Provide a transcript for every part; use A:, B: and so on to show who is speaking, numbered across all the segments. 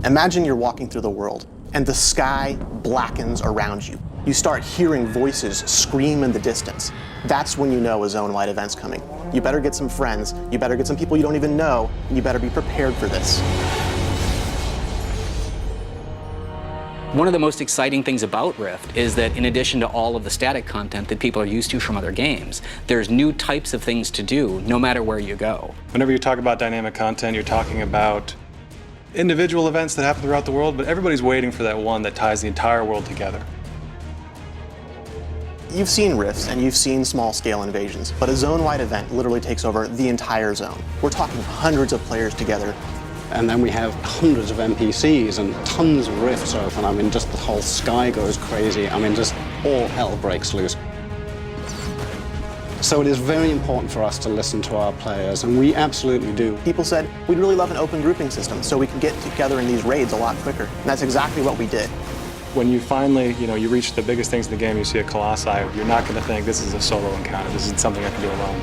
A: Imagine you're walking through the world and the sky blackens around you. You start hearing voices scream in the distance. That's when you know a zone-wide event's coming. You better get some friends, you better get some people you don't even know, and you better be prepared for this.
B: One of the most exciting things about Rift is that in addition to all of the static content that people are used to from other games, there's new types of things to do no matter where you go.
C: Whenever you talk about dynamic content, you're talking about individual events that happen throughout the world, but everybody's waiting for that one that ties the entire world together.
A: You've seen rifts and you've seen small-scale invasions, but a zone-wide event literally takes over the entire zone. We're talking hundreds of players together.
D: And then we have hundreds of NPCs and tons of rifts open. I mean, just the whole sky goes crazy. I mean, just all hell breaks loose. So it is very important for us to listen to our players, and we absolutely do.
A: People said, we'd really love an open grouping system so we can get together in these raids a lot quicker. And that's exactly what we did.
C: When you finally, you reach the biggest things in the game, you see a Colossi, you're not going to think this is a solo encounter, this isn't something I can do alone.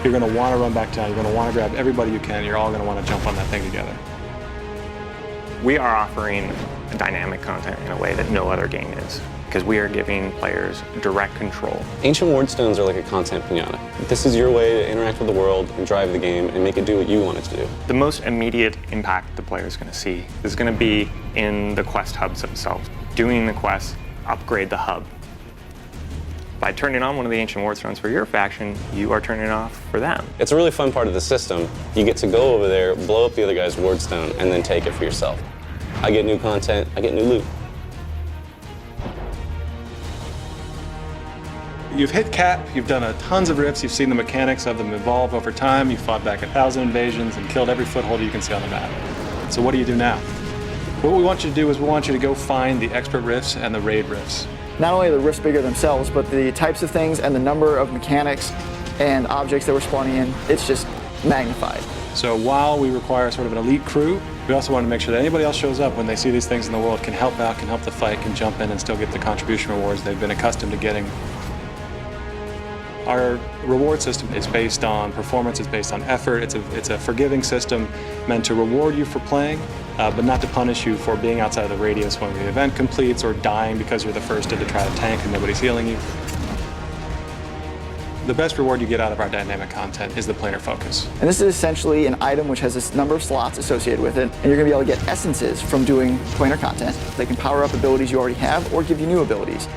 C: You're going to want to run back down, you're going to want to grab everybody you can, you're all going to want to jump on that thing together.
E: We are offering dynamic content in a way that no other game is, because we are giving players direct control.
F: Ancient Wardstones are like a content pinata. This is your way to interact with the world and drive the game and make it do what you want it to do.
E: The most immediate impact the player is going to see is going to be in the quest hubs themselves. Doing the quests, upgrade the hub. By turning on one of the Ancient Wardstones for your faction, you are turning it off for them.
F: It's a really fun part of the system. You get to go over there, blow up the other guy's Wardstone, and then take it for yourself. I get new content, I get new loot.
C: You've hit cap, you've done tons of rifts, you've seen the mechanics of them evolve over time, you've fought back 1,000 invasions and killed every foothold you can see on the map. So what do you do now? What we want you to do is we want you to go find the expert rifts and the raid rifts.
G: Not only are the rifts bigger themselves, but the types of things and the number of mechanics and objects that we're spawning in, it's just magnified.
C: So while we require sort of an elite crew, we also want to make sure that anybody else shows up when they see these things in the world, can help out, can help the fight, can jump in and still get the contribution rewards they've been accustomed to getting. Our reward system is based on performance, it's based on effort, it's a forgiving system meant to reward you for playing, but not to punish you for being outside of the radius when the event completes or dying because you're the first to try to tank and nobody's healing you. The best reward you get out of our dynamic content is the planar focus.
G: And this is essentially an item which has a number of slots associated with it, and you're going to be able to get essences from doing planar content. They can power up abilities you already have or give you new abilities.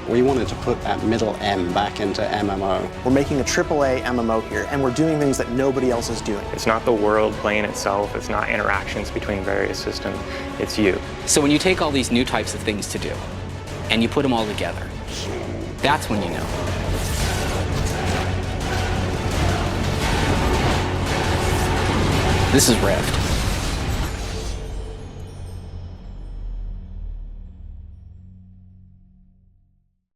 D: We wanted to put that middle M back into MMO.
A: We're making a AAA MMO here, and we're doing things that nobody else is doing.
E: It's not the world playing itself, it's not interactions between various systems, it's you.
B: So when you take all these new types of things to do, and you put them all together, that's when you know. This is Rift.